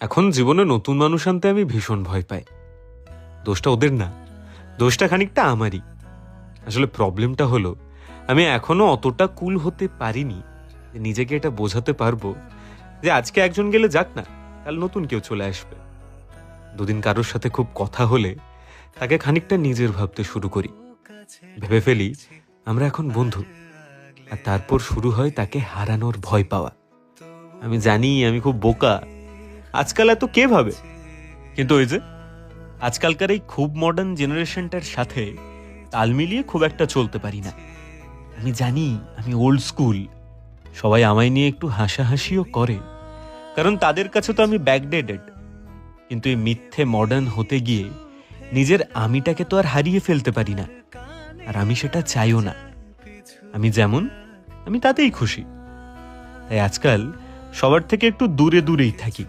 এখন জীবনে নতুন মানুষ আনতে আমি ভীষণ ভয় পাই। দোষটা ওদের না, দোষটা খানিকটা আমারই। আসলে প্রবলেমটা হলো আমি এখনো অতটা কুল হতে পারিনি যে নিজেকে এটা বোঝাতে পারবো যে আজকে একজন গেলে যাক না, কাল নতুন কেউ চলে আসবে। দুদিন কারোর সাথে খুব কথা হলে তাকে খানিকটা নিজের ভাবতে শুরু করি, ভেবে ফেলি আমরা এখন বন্ধু, আর তারপর শুরু হয় তাকে হারানোর ভয় পাওয়া। আমি জানি আমি খুব বোকা, আজকাল এত কে ভাবে, কিন্তু ওই যে আজকালকার এই খুব মডার্ন জেনারেশনটার সাথে তাল মিলিয়ে খুব একটা চলতে পারি না। আমি জানি আমি ওল্ড স্কুল, সবাই আমায় নিয়ে একটু হাসাহাসিও করে, কারণ তাদের কাছে তো আমি ব্যাকডেটেড। কিন্তু এই মিথ্যে মডার্ন হতে গিয়ে নিজের আমিটাকে তো আর হারিয়ে ফেলতে পারি না, আর আমি সেটা চাইও না। আমি যেমন আমি তাতেই খুশি, তাই আজকাল সবার থেকে একটু দূরে দূরেই থাকি।